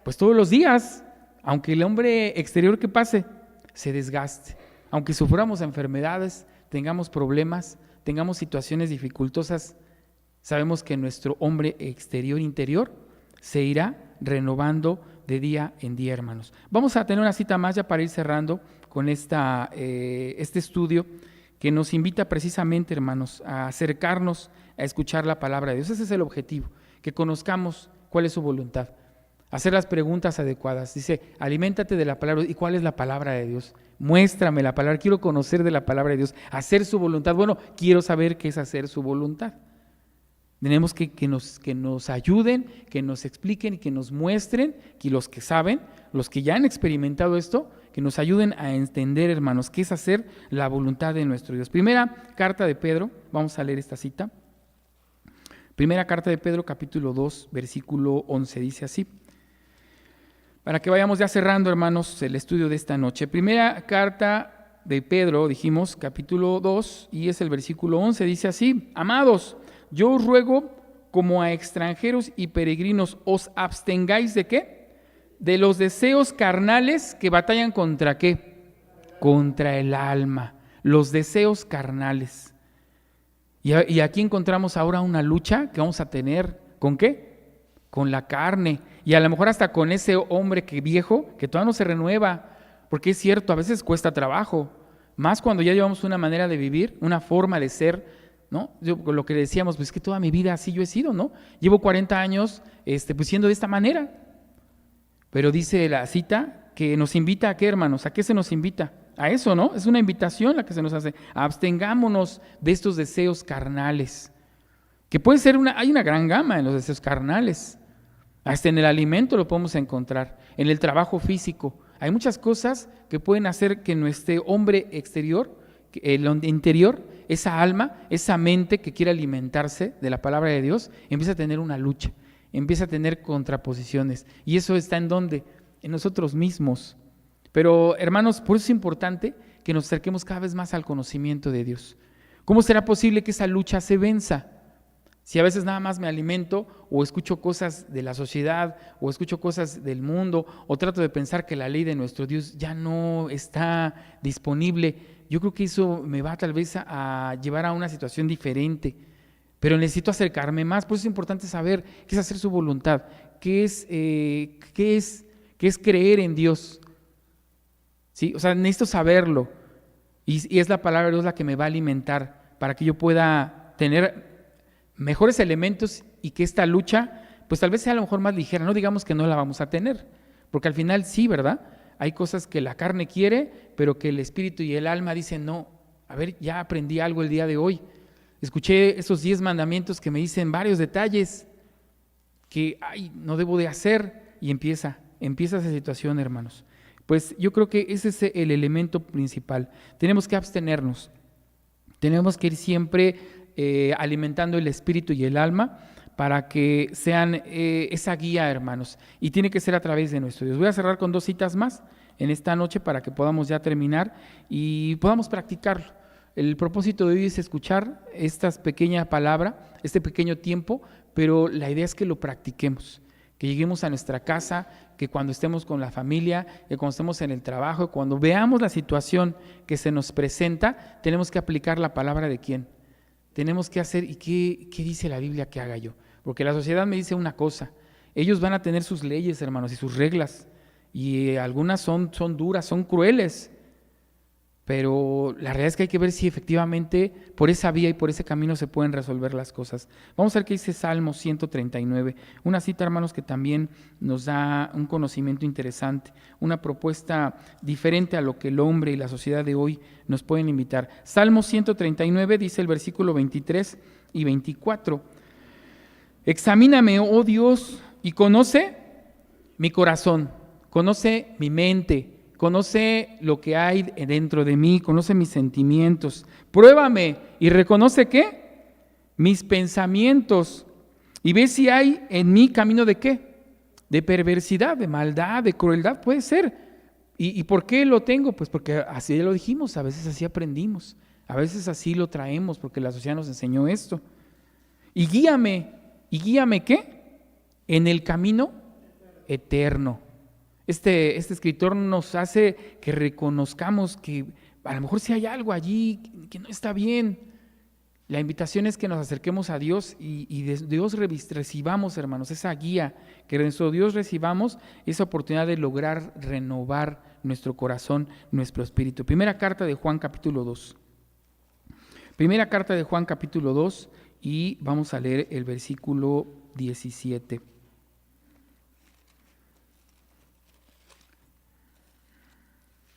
Pues todos los días, aunque el hombre exterior que pase se desgaste, aunque suframos enfermedades, tengamos problemas, tengamos situaciones dificultosas, sabemos que nuestro hombre exterior, interior, se irá renovando de día en día, hermanos. Vamos a tener una cita más ya para ir cerrando con este estudio que nos invita precisamente, hermanos, a acercarnos a escuchar la palabra de Dios. Ese es el objetivo, que conozcamos cuál es su voluntad, hacer las preguntas adecuadas. Dice, aliméntate de la palabra. ¿Y cuál es la palabra de Dios? Muéstrame la palabra, quiero conocer de la palabra de Dios, hacer su voluntad. Bueno, quiero saber qué es hacer su voluntad. Tenemos que nos ayuden, que nos expliquen y que nos muestren, que los que saben, los que ya han experimentado esto, que nos ayuden a entender, hermanos, qué es hacer la voluntad de nuestro Dios. Primera carta de Pedro, vamos a leer esta cita. Primera carta de Pedro, capítulo 2, versículo 11, dice así. Para que vayamos ya cerrando, hermanos, el estudio de esta noche. Primera carta de Pedro, dijimos, capítulo 2, y es el versículo 11, dice así: Amados, yo os ruego, como a extranjeros y peregrinos, os abstengáis ¿de qué? De los deseos carnales que batallan ¿contra qué? Contra el alma, los deseos carnales. Y aquí encontramos ahora una lucha que vamos a tener, ¿con qué? Con la carne, y a lo mejor hasta con ese hombre que viejo, que todavía no se renueva, porque es cierto, a veces cuesta trabajo, más cuando ya llevamos una manera de vivir, una forma de ser, ¿no? Lo que decíamos, pues que toda mi vida así yo he sido, ¿no? Llevo 40 años pues siendo de esta manera. Pero dice la cita que nos invita ¿a qué, hermanos? ¿A qué se nos invita? A eso, ¿no? Es una invitación la que se nos hace. Abstengámonos de estos deseos carnales. Que puede ser hay una gran gama en los deseos carnales. Hasta en el alimento lo podemos encontrar, en el trabajo físico. Hay muchas cosas que pueden hacer que nuestro hombre exterior, el interior, esa alma, esa mente que quiere alimentarse de la palabra de Dios, empieza a tener una lucha, empieza a tener contraposiciones. ¿Y eso está en dónde? En nosotros mismos. Pero, hermanos, por eso es importante que nos acerquemos cada vez más al conocimiento de Dios. ¿Cómo será posible que esa lucha se venza? Si a veces nada más me alimento o escucho cosas de la sociedad o escucho cosas del mundo o trato de pensar que la ley de nuestro Dios ya no está disponible, yo creo que eso me va tal vez a llevar a una situación diferente, pero necesito acercarme más. Por eso es importante saber qué es hacer su voluntad, qué es creer en Dios, ¿sí? O sea, necesito saberlo y es la palabra de Dios la que me va a alimentar para que yo pueda tener mejores elementos y que esta lucha pues tal vez sea a lo mejor más ligera. No digamos que no la vamos a tener, porque al final sí, ¿verdad? Hay cosas que la carne quiere, pero que el espíritu y el alma dicen, no, a ver, ya aprendí algo el día de hoy. Escuché esos 10 mandamientos que me dicen varios detalles que no debo de hacer, y empieza esa situación, hermanos. Pues yo creo que ese es el elemento principal. Tenemos que abstenernos, tenemos que ir siempre alimentando el espíritu y el alma para que sean esa guía, hermanos, y tiene que ser a través de nuestro Dios. Voy a cerrar con 2 citas más en esta noche para que podamos ya terminar y podamos practicarlo. El propósito de hoy es escuchar esta pequeña palabra, este pequeño tiempo, pero la idea es que lo practiquemos, que lleguemos a nuestra casa, que cuando estemos con la familia, que cuando estemos en el trabajo, cuando veamos la situación que se nos presenta, tenemos que aplicar la palabra de quién. Tenemos que hacer, ¿y qué dice la Biblia que haga yo? Porque la sociedad me dice una cosa, ellos van a tener sus leyes, hermanos, y sus reglas, y algunas son duras, son crueles, Pero la realidad es que hay que ver si efectivamente por esa vía y por ese camino se pueden resolver las cosas. Vamos a ver qué dice Salmo 139, una cita, hermanos, que también nos da un conocimiento interesante, una propuesta diferente a lo que el hombre y la sociedad de hoy nos pueden invitar. Salmo 139 dice el versículo 23 y 24, examíname, oh Dios, y conoce mi corazón, conoce mi mente, conoce lo que hay dentro de mí, conoce mis sentimientos. Pruébame y reconoce ¿qué? Mis pensamientos. Y ve si hay en mí camino de ¿qué? De perversidad, de maldad, de crueldad, puede ser. ¿Y por qué lo tengo? Pues porque así lo dijimos, a veces así aprendimos, a veces así lo traemos, porque la sociedad nos enseñó esto. Y guíame ¿qué? En el camino eterno. Este escritor nos hace que reconozcamos que a lo mejor sí hay algo allí que no está bien. La invitación es que nos acerquemos a Dios y de Dios recibamos, hermanos, esa guía, que de nuestro Dios recibamos esa oportunidad de lograr renovar nuestro corazón, nuestro espíritu. Primera carta de Juan capítulo 2. Primera carta de Juan capítulo 2 y vamos a leer el versículo 17.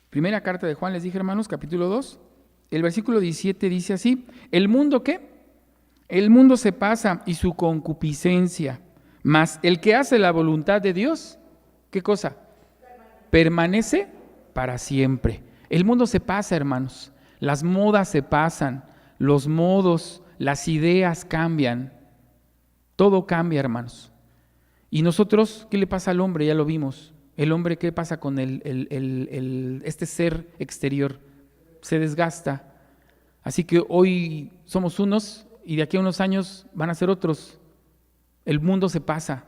Primera carta de Juan, les dije, hermanos, capítulo 2, el versículo 17 dice así, ¿el mundo qué? El mundo se pasa y su concupiscencia, mas el que hace la voluntad de Dios, ¿qué cosa? Permanece para siempre. El mundo se pasa, hermanos, las modas se pasan, los modos, las ideas cambian, todo cambia, hermanos. Y nosotros, ¿qué le pasa al hombre? Ya lo vimos. El hombre, ¿qué pasa con este ser exterior? Se desgasta. Así que hoy somos unos y de aquí a unos años van a ser otros. El mundo se pasa,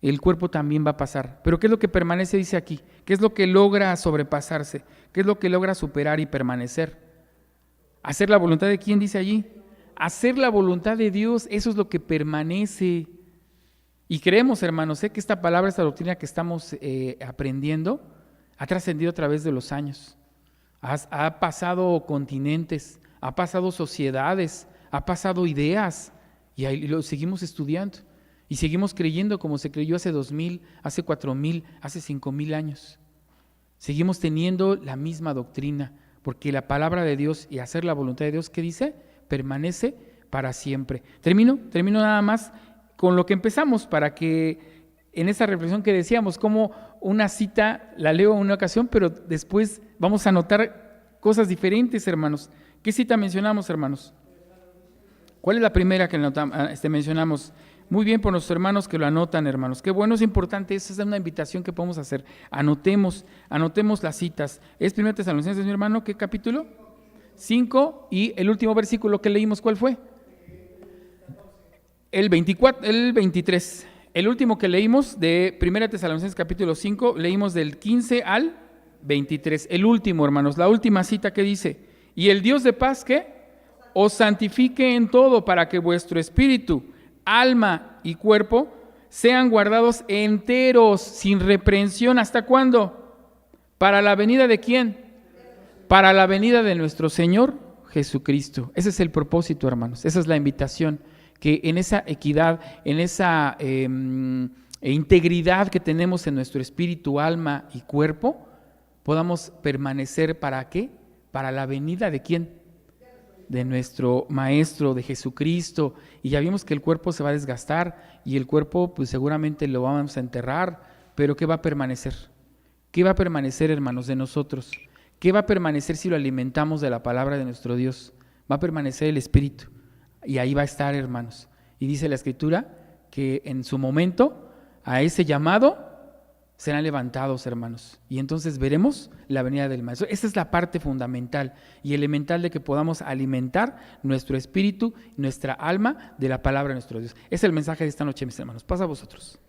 el cuerpo también va a pasar. Pero ¿qué es lo que permanece? Dice aquí. ¿Qué es lo que logra sobrepasarse? ¿Qué es lo que logra superar y permanecer? ¿Hacer la voluntad de quién dice allí? Hacer la voluntad de Dios, eso es lo que permanece. Y creemos, hermanos, que esta palabra, esta doctrina que estamos aprendiendo, ha trascendido a través de los años. Ha pasado continentes, ha pasado sociedades, ha pasado ideas, y ahí lo seguimos estudiando. Y seguimos creyendo como se creyó hace 2000, hace 4000, hace 5000 años. Seguimos teniendo la misma doctrina, porque la palabra de Dios y hacer la voluntad de Dios, ¿qué dice? Permanece para siempre. Termino nada más con lo que empezamos, para que en esa reflexión que decíamos, como una cita la leo en una ocasión, pero después vamos a notar cosas diferentes, hermanos. ¿Qué cita mencionamos, hermanos? ¿Cuál es la primera que mencionamos? Muy bien por nuestros hermanos que lo anotan, hermanos. Qué bueno, es importante, esa es una invitación que podemos hacer. Anotemos las citas. Es 1 Tesalonicenses, mi hermano, ¿qué capítulo? 5, y el último versículo que leímos, ¿cuál fue? El 23, el último que leímos de 1 Tesalonicenses capítulo 5, leímos del 15 al 23, el último, hermanos, la última cita que dice, y el Dios de paz, ¿qué? Os santifique en todo, para que vuestro espíritu, alma y cuerpo sean guardados enteros, sin reprensión, ¿hasta cuándo? ¿Para la venida de quién? Para la venida de nuestro Señor Jesucristo. Ese es el propósito, hermanos, esa es la invitación, que en esa equidad, en esa integridad que tenemos en nuestro espíritu, alma y cuerpo, podamos permanecer, ¿para qué? Para la venida de ¿quién? De nuestro Maestro, de Jesucristo. Y ya vimos que el cuerpo se va a desgastar y el cuerpo pues seguramente lo vamos a enterrar, pero ¿qué va a permanecer? ¿Qué va a permanecer, hermanos, de nosotros? ¿Qué va a permanecer si lo alimentamos de la palabra de nuestro Dios? Va a permanecer el espíritu. Y ahí va a estar, hermanos. Y dice la Escritura que en su momento a ese llamado serán levantados, hermanos. Y entonces veremos la venida del Maestro. Esa es la parte fundamental y elemental de que podamos alimentar nuestro espíritu, nuestra alma de la palabra de nuestro Dios. Ese es el mensaje de esta noche, mis hermanos. Pasa a vosotros.